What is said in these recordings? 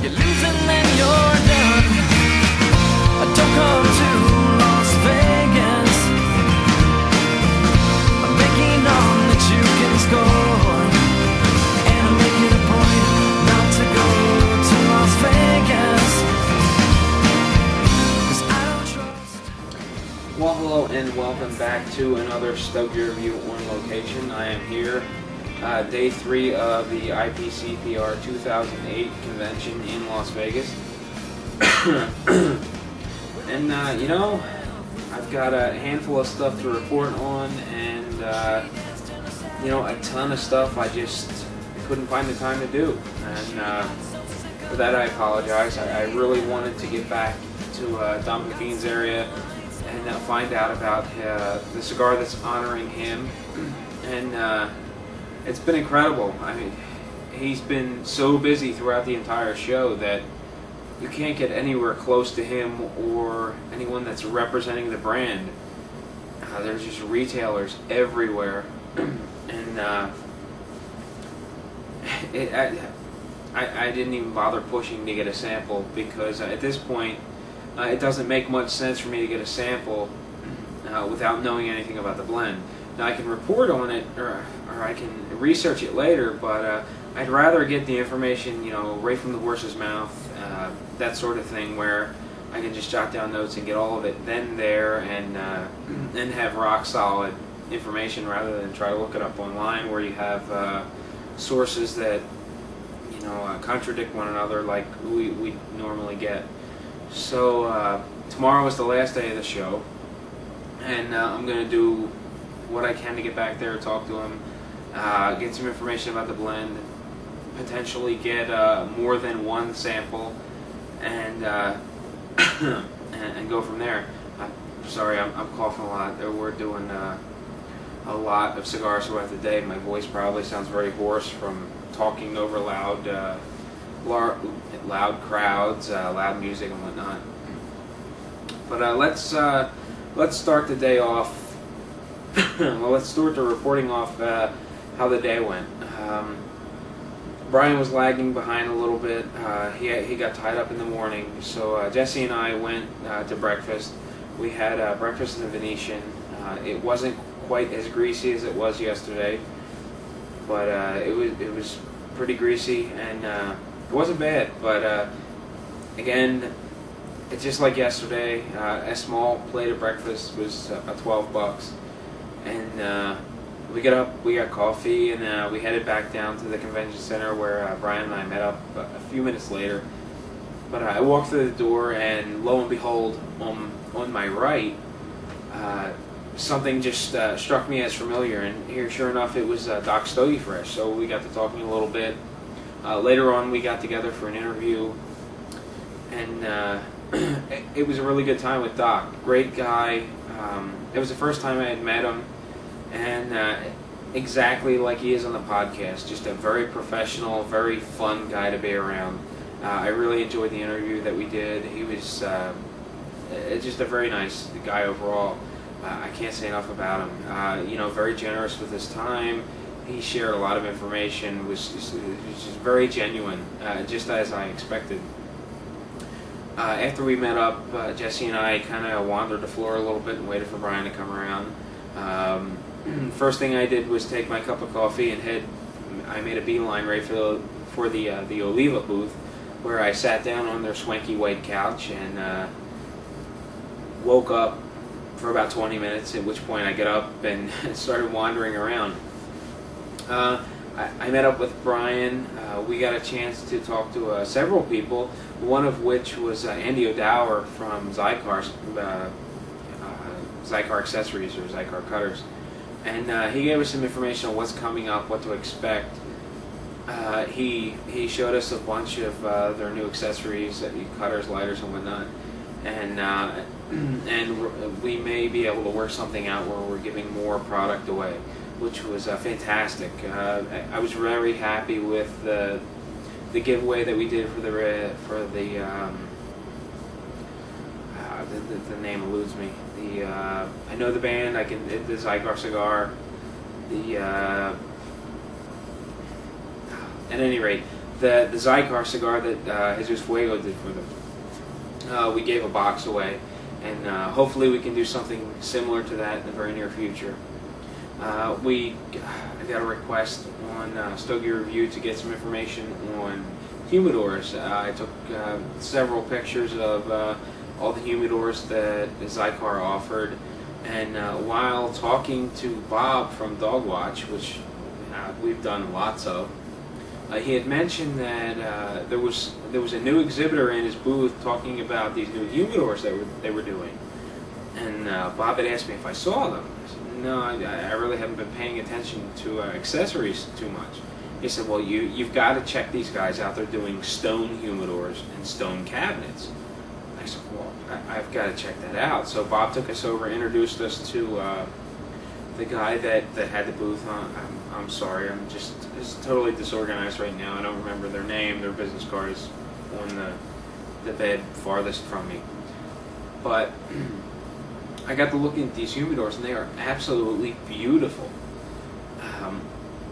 you're losing, then you're done. Don't come to Las Vegas. I'm banking on that you can score, and I'm making a point not to go to Las Vegas, 'cause I don't trust. Well, hello and welcome back to another Stogie review on location. I am here, day 3 of the IPCPR 2008 convention in Las Vegas. And you know, I've got a handful of stuff to report on, and you know, a ton of stuff I just couldn't find the time to do. And for that, I apologize. I really wanted to get back to Dom McKean's area and find out about the cigar that's honoring him. And it's been incredible. I mean, he's been so busy throughout the entire show that you can't get anywhere close to him or anyone that's representing the brand. There's just retailers everywhere, and I didn't even bother pushing to get a sample, because at this point it doesn't make much sense for me to get a sample without knowing anything about the blend. Now, I can report on it, or I can research it later, but I'd rather get the information, you know, right from the horse's mouth, that sort of thing, where I can just jot down notes and get all of it then there, and have rock solid information, rather than try to look it up online, where you have sources that, you know, contradict one another like we normally get. So tomorrow is the last day of the show, and I'm going to do what I can to get back there, talk to him, get some information about the blend, potentially get more than one sample, and and go from there. I'm sorry, I'm coughing a lot. We're doing a lot of cigars throughout the day. My voice probably sounds very hoarse from talking over loud crowds, loud music and whatnot. But let's start the day off. Well, let's start the reporting off how the day went. Brian was lagging behind a little bit. He got tied up in the morning, so Jesse and I went to breakfast. We had breakfast in the Venetian. It wasn't quite as greasy as it was yesterday, but it was pretty greasy, and it wasn't bad. But again, it's just like yesterday. A small plate of breakfast was $12, and we got up, we got coffee, and we headed back down to the convention center, where Brian and I met up a few minutes later. But I walked through the door, and lo and behold, on my right, something just struck me as familiar, and here, sure enough, it was Doc Stogie Fresh. So we got to talking a little bit. Later on, we got together for an interview, and it was a really good time with Doc. Great guy. It was the first time I had met him, and exactly like he is on the podcast, just a very professional, very fun guy to be around. I really enjoyed the interview that we did. He was just a very nice guy overall. I can't say enough about him. You know, very generous with his time. He shared a lot of information. Was just very genuine, just as I expected. After we met up, Jesse and I kind of wandered the floor a little bit and waited for Brian to come around. First thing I did was take my cup of coffee and I made a beeline right for the Oliva booth, where I sat down on their swanky white couch and woke up for about 20 minutes, at which point I got up and started wandering around. I met up with Brian. We got a chance to talk to several people, one of which was Andy O'Dower from Zycar Accessories, or Zycar Cutters. And he gave us some information on what's coming up, what to expect. He showed us a bunch of their new accessories, cutters, lighters, and whatnot. And we may be able to work something out where we're giving more product away, which was fantastic. I was very happy with the giveaway that we did for the name eludes me. I know the band. The Zygar cigar. At any rate, the Zycar cigar that Jesus Fuego did for them. We gave a box away, and hopefully we can do something similar to that in the very near future. I got a request on Stogie Review to get some information on humidors. I took several pictures of all the humidors that Zycar offered, and while talking to Bob from Dog Watch, which we've done lots of, he had mentioned that there was a new exhibitor in his booth talking about these new humidors that they were doing, and Bob had asked me if I saw them. I said, no, I really haven't been paying attention to accessories too much. He said, well, you've got to check these guys out. They're doing stone humidors and stone cabinets. I said, well, I've got to check that out. So Bob took us over, introduced us to the guy that had the booth. I'm sorry, I'm just totally disorganized right now. I don't remember their name. Their business card is on the bed farthest from me. But I got to looking at these humidors, and they are absolutely beautiful.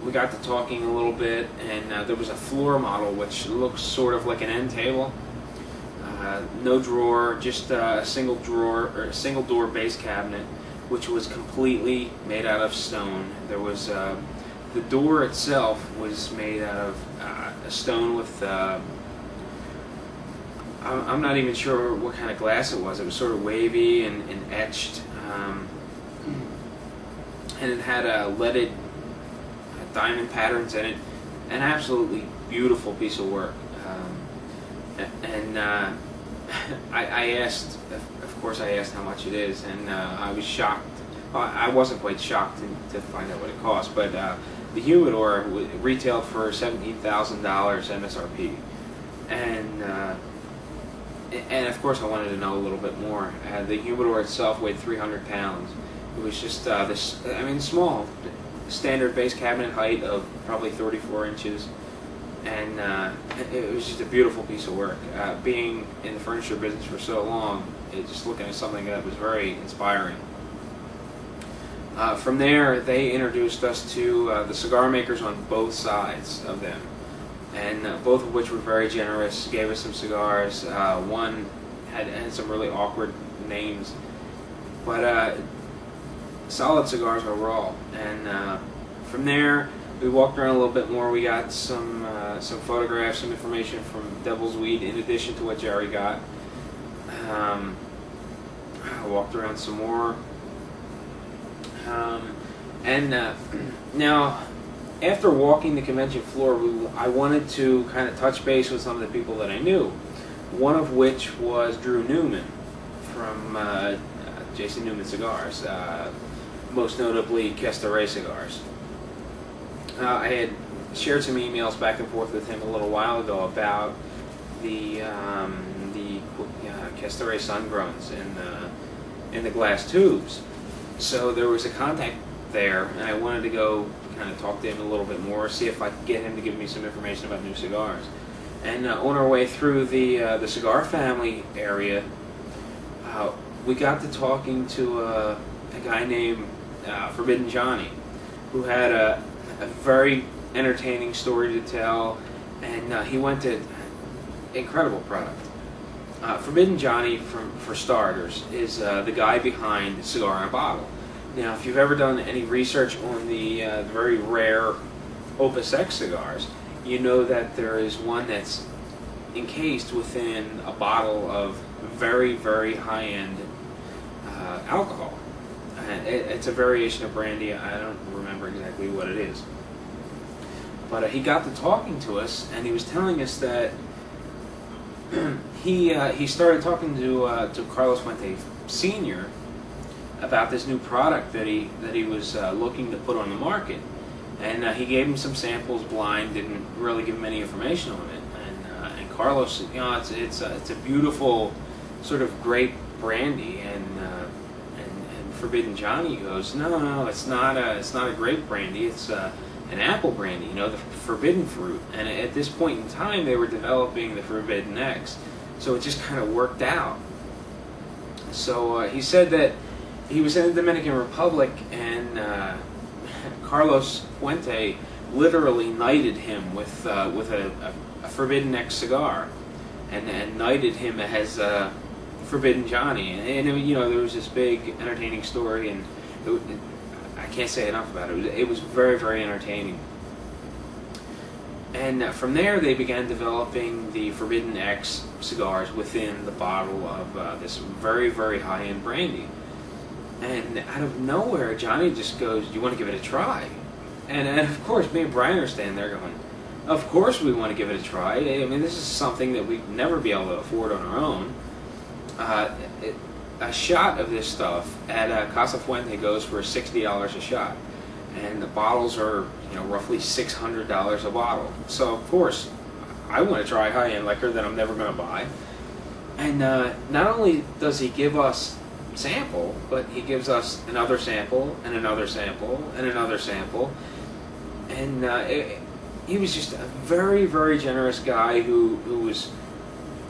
We got to talking a little bit, and there was a floor model which looks sort of like an end table. No drawer, just a single drawer or a single door base cabinet, which was completely made out of stone. There was the door itself was made out of a stone with I'm not even sure what kind of glass it was. It was sort of wavy and etched, and it had leaded diamond patterns in it. An absolutely beautiful piece of work. I asked, of course, I asked how much it is, and I was shocked. Well, I wasn't quite shocked to find out what it cost, but the humidor retailed for $17,000 MSRP, and of course I wanted to know a little bit more. The humidor itself weighed 300 pounds. It was just this, I mean, small, standard base cabinet height of probably 34 inches. And it was just a beautiful piece of work. Being in the furniture business for so long, just looking at something that was very inspiring. From there, they introduced us to the cigar makers on both sides of them, and both of which were very generous, gave us some cigars. One had some really awkward names, but solid cigars overall. And from there, we walked around a little bit more. We got some photographs, some information from Devil's Weed in addition to what Jerry got. I walked around some more. Now, after walking the convention floor, I wanted to kind of touch base with some of the people that I knew. One of which was Drew Newman from Jason Newman Cigars, most notably Castoray Cigars. I had shared some emails back and forth with him a little while ago about the Castoray Sungrowns in the glass tubes. So there was a contact there, and I wanted to go kind of talk to him a little bit more, see if I could get him to give me some information about new cigars. And on our way through the cigar family area, we got to talking to a guy named Forbidden Johnny, who had a very entertaining story to tell, and he went to incredible product. Forbidden Johnny, for starters, is the guy behind Cigar in a Bottle. Now, if you've ever done any research on the very rare Opus X cigars, you know that there is one that's encased within a bottle of very, very high-end alcohol. It's a variation of brandy. I don't remember exactly what it is. But he got to talking to us, and he was telling us that he started talking to Carlos Fuente Sr. about this new product that he was looking to put on the market, and he gave him some samples blind, didn't really give him any information on it, and Carlos, you know, it's a beautiful sort of grape brandy, and Forbidden Johnny goes, no, it's not a grape brandy, it's an apple brandy, you know, the forbidden fruit. And at this point in time, they were developing the Forbidden X, so it just kind of worked out. So he said that he was in the Dominican Republic, and Carlos Fuente literally knighted him with a a Forbidden X cigar, and knighted him as Forbidden Johnny. And there was this big entertaining story, and I can't say enough about it. It was very, very entertaining. And from there, they began developing the Forbidden X cigars within the bottle of this very, very high-end brandy. And out of nowhere, Johnny just goes, "Do you want to give it a try?" And of course, me and Brian are standing there going, "Of course we want to give it a try. I mean, this is something that we'd never be able to afford on our own." A shot of this stuff at Casa Fuente goes for $60 a shot, and the bottles are roughly $600 a bottle. So of course, I want to try high-end liquor that I'm never going to buy. And not only does he give us sample, but he gives us another sample and another sample and another sample, and he was just a very, very generous guy who was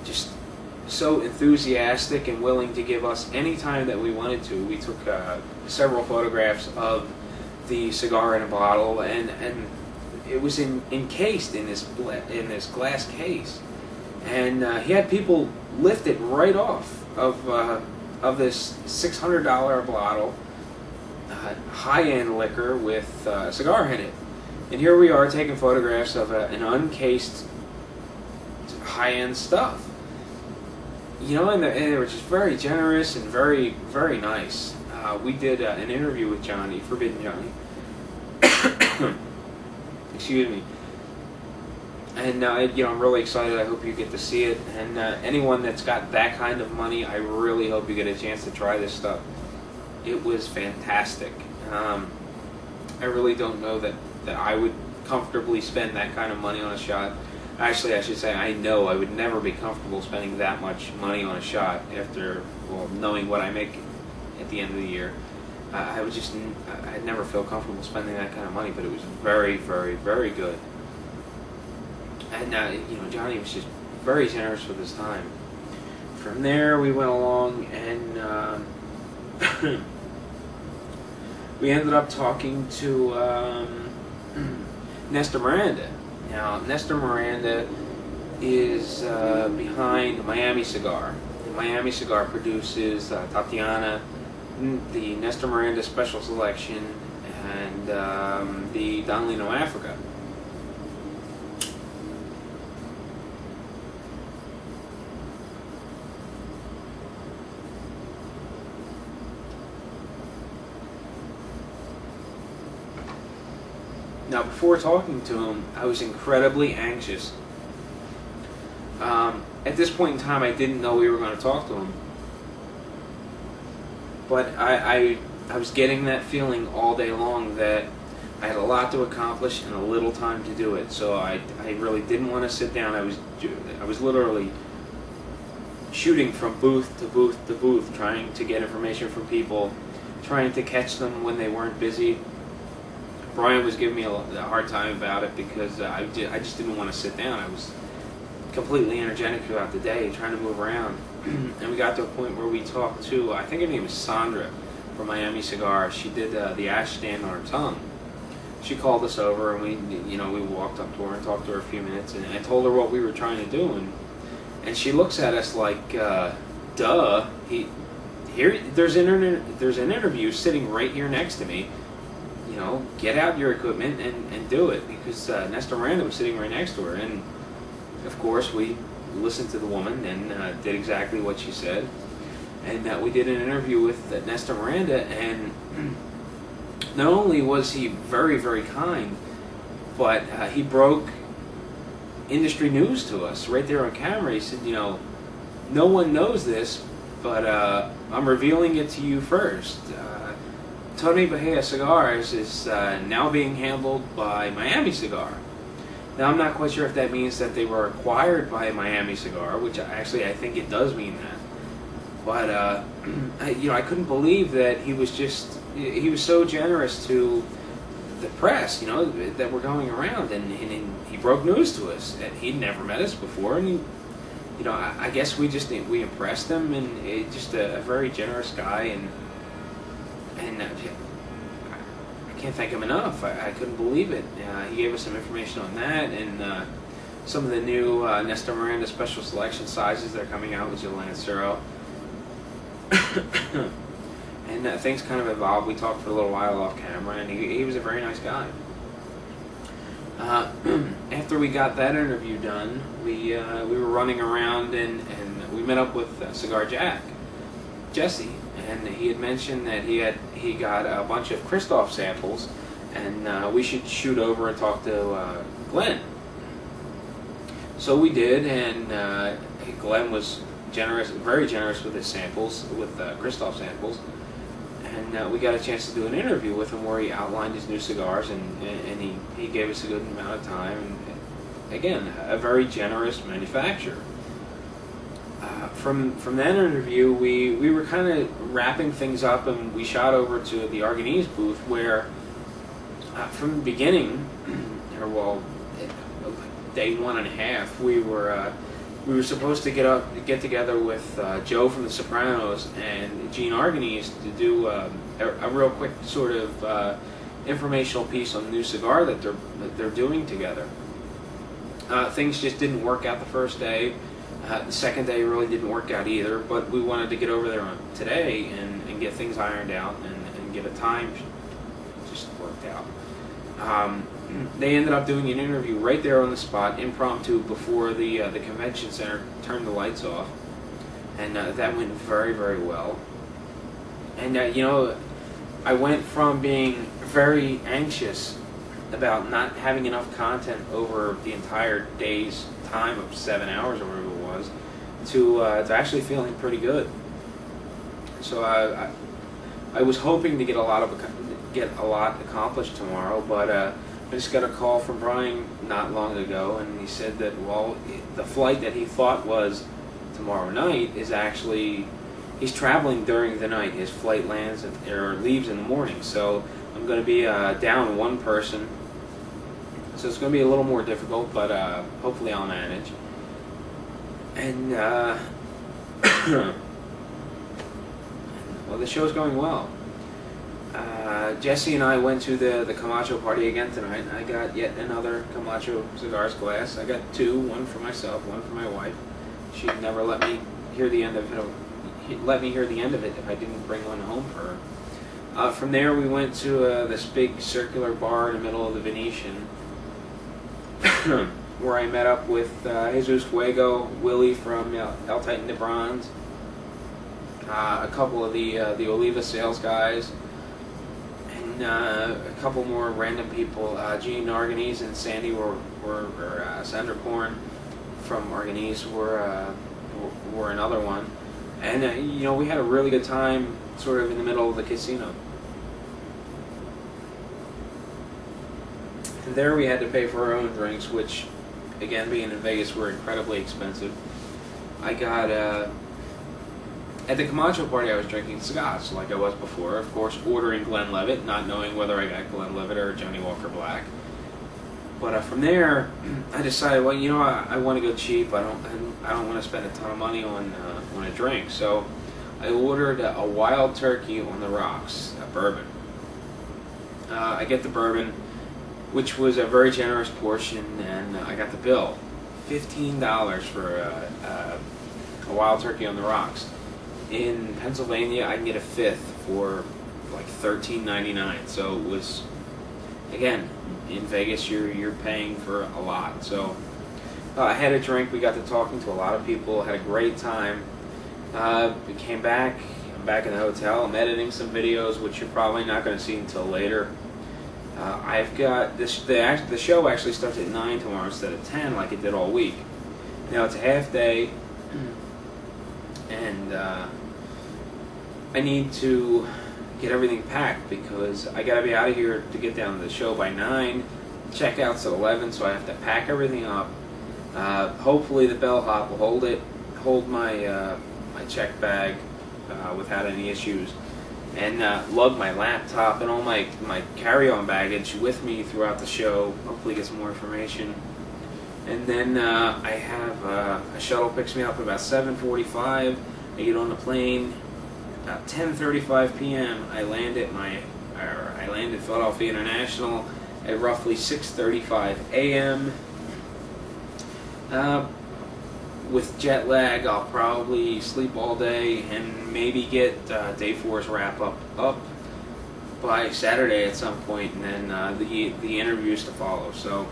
just so enthusiastic and willing to give us any time that we wanted to. We took several photographs of the cigar in a bottle, and it was encased in this glass case, and he had people lift it right off of this $600 bottle, high-end liquor with a cigar in it. And here we are taking photographs of an uncased high-end stuff. And they were just very generous and very, very nice. We did an interview with Johnny, Forbidden Johnny. Excuse me. And I'm really excited. I hope you get to see it. And anyone that's got that kind of money, I really hope you get a chance to try this stuff. It was fantastic. I really don't know that I would comfortably spend that kind of money on a shot. Actually, I should say I know I would never be comfortable spending that much money on a shot after, knowing what I make at the end of the year. I'd never feel comfortable spending that kind of money, but it was very, very, very good. And Johnny was just very generous with his time. From there, we went along, and we ended up talking to Nestor Miranda. Now, Nestor Miranda is behind Miami Cigar. And Miami Cigar produces Tatiana, the Nestor Miranda Special Selection, and the Don Lino Africa. Now, before talking to him, I was incredibly anxious. At this point in time, I didn't know we were going to talk to him. But I was getting that feeling all day long that I had a lot to accomplish and a little time to do it. So I really didn't want to sit down. I was literally shooting from booth to booth to booth, trying to get information from people, trying to catch them when they weren't busy. Brian was giving me a hard time about it because I just didn't want to sit down. I was completely energetic throughout the day, trying to move around. And we got to a point where we talked to, I think her name was Sandra from Miami Cigar. She did the ash stand on her tongue. She called us over, and we walked up to her and talked to her a few minutes, and I told her what we were trying to do, and she looks at us like, duh. There's an interview sitting right here next to me. Get out your equipment and do it, because Nestor Miranda was sitting right next to her. And of course, we listened to the woman and did exactly what she said. And we did an interview with Nestor Miranda, and not only was he very, very kind, but he broke industry news to us right there on camera. He said, no one knows this, but I'm revealing it to you first. Tony Bahia Cigars is now being handled by Miami Cigar. Now, I'm not quite sure if that means that they were acquired by Miami Cigar, which actually I think it does mean that. But I couldn't believe that he was so generous to the press, that were going around, and he broke news to us. And he'd never met us before, and I guess we impressed him, and just a very generous guy, and I can't thank him enough. I couldn't believe it. He gave us some information on that, and some of the new Nestor Miranda special selection sizes that are coming out with Jill Lancero. And things kind of evolved. We talked for a little while off camera, and he was a very nice guy. After we got that interview done, we were running around, and we met up with Cigar Jack, Jesse, and he had mentioned that he got a bunch of Christoph samples, and we should shoot over and talk to Glenn. So we did, and Glenn was generous, very generous with his samples, with Christoph samples. And we got a chance to do an interview with him where he outlined his new cigars, and he gave us a good amount of time. And again, a very generous manufacturer. From that interview, we were kind of wrapping things up, and we shot over to the Arganese booth where, from the beginning, or well, day 1.5, we were supposed to get together with Joe from The Sopranos and Gene Arganese to do a real quick sort of informational piece on the new cigar that they're doing together. Things just didn't work out the first day. The second day really didn't work out either, but we wanted to get over there today and get things ironed out and get a time just worked out. They ended up doing an interview right there on the spot, impromptu, before the convention center turned the lights off, and that went very, very well. And you know, I went from being very anxious about not having enough content over the entire day's time of 7 hours or whatever it was, to actually feeling pretty good. So I was hoping to get a lot accomplished tomorrow, but I just got a call from Brian not long ago, and he said that, well, the flight that he thought was tomorrow night is actually, he's traveling during the night. His flight lands or leaves in the morning, so I'm going to be down one person. So it's going to be a little more difficult, but hopefully I'll manage. And well, the show's going well. Jesse and I went to the Camacho party again tonight. I got yet another Camacho cigars glass. I got two, one for myself, one for my wife. She'd never let me hear the end of it. Let me hear the end of it if I didn't bring one home for her. From there, we went to this big circular bar in the middle of the Venetian, where I met up with Jesus Fuego, Willie from El Titan de Bronze, a couple of the Oliva sales guys, and a couple more random people. Gene Arganese and Sandy Sandra Korn from Arganese were another one, and you know, we had a really good time, sort of in the middle of the casino. And there we had to pay for our own drinks, which, again, being in Vegas, were incredibly expensive. I got at the Camacho party, I was drinking cigars like I was before, of course, ordering Glenlivet, not knowing whether I got Glenlivet or Johnny Walker Black. But from there, I decided, well, you know, I want to go cheap. I don't want to spend a ton of money on a drink. So I ordered a Wild Turkey on the rocks, a bourbon. I get the bourbon, which was a very generous portion, and I got the bill, $15 for a Wild Turkey on the rocks. In Pennsylvania, I can get a fifth for like $13.99. So it was, again, in Vegas, you're paying for a lot. So I had a drink. We got to talking to a lot of people. Had a great time. We came back. I'm back in the hotel. I'm editing some videos, which you're probably not going to see until later. I've got this. The show actually starts at 9 tomorrow instead of 10, like it did all week. Now it's a half day, and I need to get everything packed because I got to be out of here to get down to the show by 9. Checkout's at 11, so I have to pack everything up. Hopefully the bellhop will hold my my check bag without any issues, and lug my laptop and all my carry-on baggage with me throughout the show. Hopefully get some more information. And then I have a shuttle picks me up at about 7:45. I get on the plane. About 10:35 p.m. I land at Philadelphia International at roughly 6:35 a.m. With jet lag, I'll probably sleep all day and maybe get day 4's wrap up by Saturday at some point, and then the interviews to follow. So,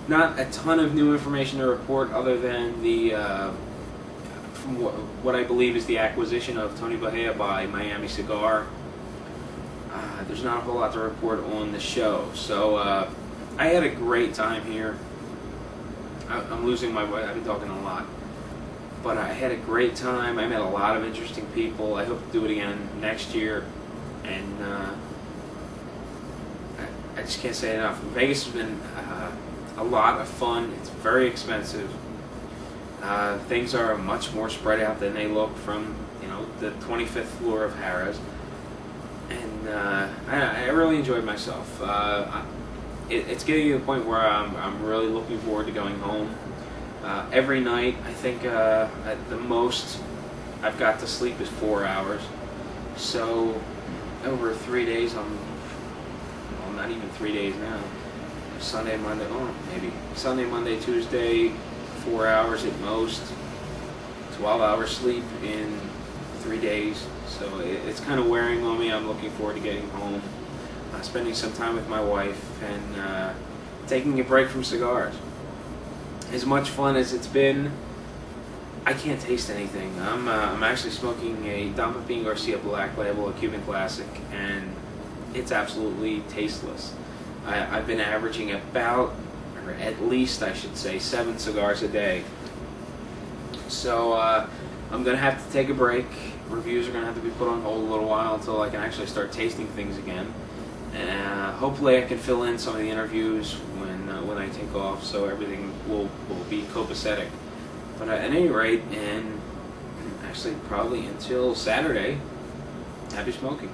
not a ton of new information to report, other than the from what I believe is the acquisition of Tony Bahia by Miami Cigar. There's not a whole lot to report on the show. So I had a great time here. I'm losing my voice. I've been talking a lot. But I had a great time. I met a lot of interesting people. I hope to do it again next year. And I just can't say enough. Vegas has been a lot of fun. It's very expensive. Things are much more spread out than they look from, the 25th floor of Harrah's. And I really enjoyed myself. It's getting to the point where I'm really looking forward to going home. Every night, I think at the most I've got to sleep is 4 hours. So over 3 days, not even 3 days now. Sunday, Monday, maybe Sunday, Monday, Tuesday, 4 hours at most. 12 hours sleep in 3 days. So it's kind of wearing on me. I'm looking forward to getting home, spending some time with my wife, and taking a break from cigars. As much fun as it's been, I can't taste anything. I'm actually smoking a Don Pepin Garcia Black Label, a Cuban Classic, and it's absolutely tasteless. I've been averaging about, or at least I should say, 7 cigars a day. So I'm going to have to take a break. Reviews are going to have to be put on hold a little while until I can actually start tasting things again. And hopefully I can fill in some of the interviews when I take off, so everything will be copacetic. But at any rate, and actually probably until Saturday, happy smoking.